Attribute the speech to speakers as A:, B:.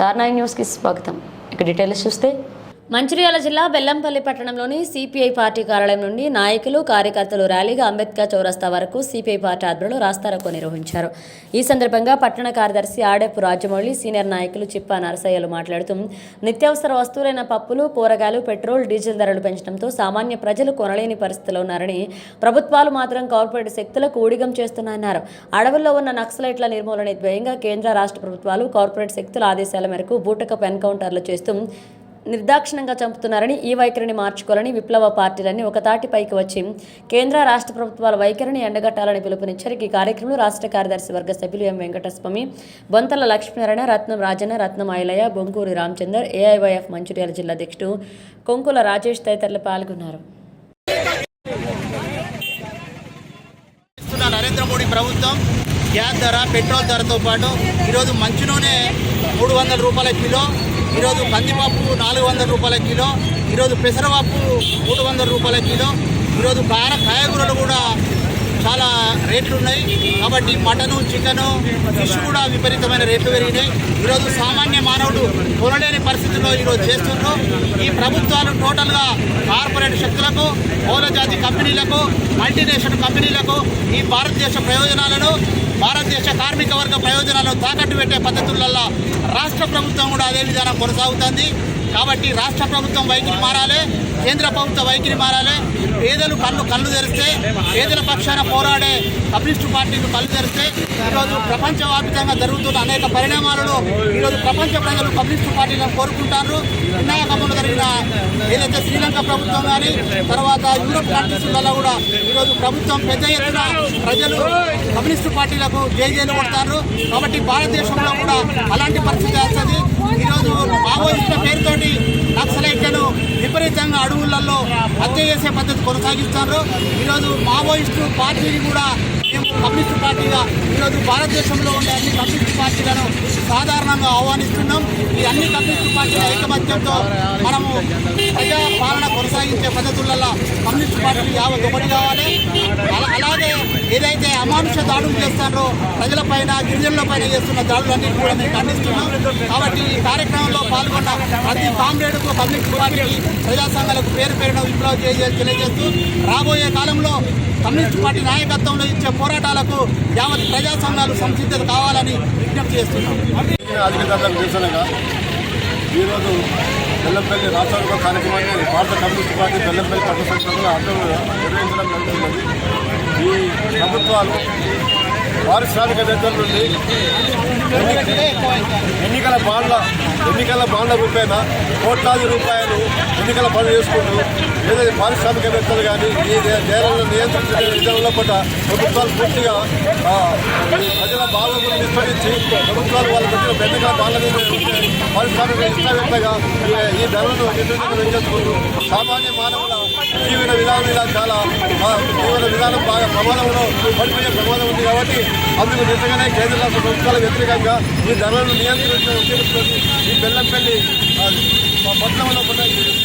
A: Star 9 న్యూస్కి స్వాగతం. ఇక డీటెయిల్స్ చూస్తే మంచిర్యాల జిల్లా బెల్లంపల్లి పట్టణంలోని సిపిఐ పార్టీ కార్యాలయం నుండి నాయకులు కార్యకర్తలు ర్యాలీగా అంబేద్కర్ చౌరస్తా వరకు సిపిఐ పార్టీ ఆధ్వర్యంలో రాస్తారోకో నిర్వహించారు. ఈ సందర్భంగా పట్టణ కార్యదర్శి ఆడేపు రాజమౌళి, సీనియర్ నాయకులు చిప్పా నరసయ్యలు మాట్లాడుతూ నిత్యావసర వస్తువులైన పప్పులు, కూరగాయలు, పెట్రోల్, డీజిల్ ధరలు పెంచడంతో సామాన్య ప్రజలు కొనలేని పరిస్థితిలో ఉన్నారని, ప్రభుత్వాలు మాత్రం కార్పొరేట్ శక్తులకు ఊడిగం చేస్తున్నాయన్నారు. అడవుల్లో ఉన్న నక్సలైట్ల నిర్మూలన ధ్యేయంగా కేంద్ర రాష్ట్ర ప్రభుత్వాలు కార్పొరేట్ శక్తుల ఆదేశాల మేరకు బూటకపు ఎన్కౌంటర్లు చేస్తూ నిర్దాక్షిణ్యంగా చంపుతున్నారని, ఈ వైఖరిని మార్చుకోవాలని విప్లవ పార్టీలన్నీ ఒకతాటిపైకి వచ్చి కేంద్ర రాష్ట్ర ప్రభుత్వాల వైఖరిని ఎండగట్టాలని పిలుపునిచ్చారు. ఈ కార్యక్రమంలో రాష్ట్ర కార్యదర్శి వర్గ సభ్యులు ఎం వెంకటస్వామి, బొంతల లక్ష్మీనారాయణ, రత్నం రాజన్న, రత్నం ఐలయ్య, బొంకూరి రామచందర్, ఏఐవైఎఫ్ మంచిర్యాల జిల్లా అధ్యక్షుడు కొంకుల రాజేష్ తదితరులు పాల్గొన్నారు.
B: నరేంద్ర మోడీ ప్రభుత్వం గ్యాస్ ధర, పెట్రోల్ ధరతో పాటు ఈరోజు మంచి నూనె 300 రూపాయల కిలో, ఈరోజు కందిపప్పు 400 రూపాయల కిలో, ఈరోజు పెసరపప్పు 300 రూపాయల కిలో, ఈరోజు కాయగూరలు కూడా చాలా రేట్లు ఉన్నాయి. కాబట్టి మటను, చికెను, ఫిష్ కూడా విపరీతమైన రేట్లు పెరిగినాయి. ఈరోజు సామాన్య మానవుడు కొనలేని పరిస్థితుల్లో ఈరోజు చేస్తున్నారు. ఈ ప్రభుత్వాలు టోటల్గా కార్పొరేట్ శక్తులకు, పౌరజాతి కంపెనీలకు, మల్టీనేషనల్ కంపెనీలకు ఈ భారతదేశ ప్రయోజనాలను, భారతదేశ కార్మిక వర్గ ప్రయోజనాలను తాకట్టు పెట్టే పద్ధతులలో రాష్ట్ర ప్రభుత్వం కూడా అదే విధానం కొనసాగుతుంది. కాబట్టి రాష్ట్ర ప్రభుత్వం వైఖరి మారాలి, కేంద్ర ప్రభుత్వ వైఖరి మారాలి. పేదలు కళ్ళు తెరిస్తే, పేదల పక్షాన పోరాడే కమ్యూనిస్టు పార్టీలు కళ్ళు తెరిస్తే ఈరోజు ప్రపంచవ్యాప్తంగా జరుగుతున్న అనేక పరిణామాలలో ఈరోజు ప్రపంచ ప్రజలు కమ్యూనిస్టు పార్టీలను కోరుకుంటారు. వినాయకంలో జరిగిన ఏదైతే శ్రీలంక ప్రభుత్వం కానీ, తర్వాత యూరోప్ కంట్రీస్లలో కూడా ఈరోజు ప్రభుత్వం పెద్ద ఎత్తున ప్రజలు కమ్యూనిస్టు పార్టీలకు జైలు కొడతారు. కాబట్టి భారతదేశంలో కూడా అలాంటి పరిస్థితి వస్తుంది. ఈరోజు మావోయిస్టుల పేరుతోటి నక్సలైట్లను విపరీతంగా అడవులలో హత్య చేసే పద్ధతి కొనసాగిస్తారు. ఈరోజు మావోయిస్టు పార్టీని కూడా మేము కమ్యూనిస్టు పార్టీగా ఈరోజు భారతదేశంలో ఉండే అన్ని కమ్యూనిస్టు పార్టీలను సాధారణంగా ఆహ్వానిస్తున్నాం. ఈ అన్ని కమ్యూనిస్టు పార్టీల ఐకమత్యంతో మనము ప్రజా పాలన కొనసాగించే పద్ధతులలో కమ్యూనిస్టు పార్టీలు యావత్ ఒకటి కావాలి. అలాగే ఏదైతే అమానుష దాడులు చేస్తారో ప్రజలపైన, గిరిజనులపైన చేస్తున్న దాడులన్నింటినీ కూడా మేము ఖండిస్తున్నాం. కాబట్టి ఈ కార్యక్రమంలో పాల్గొన్న ప్రతి కామ్రేడుకు, కమ్యూనిస్టు పార్టీకి, ప్రజా సంఘాలకు పేరు పేరున విప్లవం తెలియజేస్తూ రాబోయే కాలంలో కమ్యూనిస్టు పార్టీ నాయకత్వంలో ఇచ్చే పోరాటాలకు యావత్ ప్రజా సంఘాలు సంసిద్ధత కావాలని విజ్ఞప్తి చేస్తున్నాం.
C: ఈరోజు బెల్లంపల్లి రాష్ట్ర కార్యక్రమాన్ని భారత కమ్యూనిస్ట్ పార్టీ బెల్లంపల్లి పట్టణ సంస్థలు ఆధ్వర్యంలో నిర్వహించడం జరుగుతున్నది. ఈ ప్రభుత్వాలు పారిశ్రామికవేత్తల నుండి ఎన్నికల బాండ్ల రూపేణ కోట్లాది రూపాయలు ఎన్నికల పనులు చేసుకుంటూ ఏదైతే పారిశ్రామికవేత్తలు కానీ ఈ నేరాలను నియంత్రించే విధానంలో కూడా ప్రభుత్వాలు పూర్తిగా ప్రజల బాధలను విస్మరించి ప్రభుత్వాలు వాళ్ళ పెట్టిన ఎన్నికల బాండ్ల మీద పారిశ్రామిక ఇష్టవేత్తగా ఈ ధరలను నిర్ణయించుకుంటూ సామాన్య మానవుల జీవన విధానం మీద చాలా జీవన విధానం బాగా ప్రమాదంలో పడిపోయే ప్రమాదం ఉంది. కాబట్టి అందుకు నిజంగానే కేంద్ర రాష్ట్ర ప్రభుత్వాల వ్యతిరేకంగా ఈ ధరలను నియంత్రించడం ఉద్దేశించుకొని ఈ బెల్లంపల్లి పట్టణంలో కూడా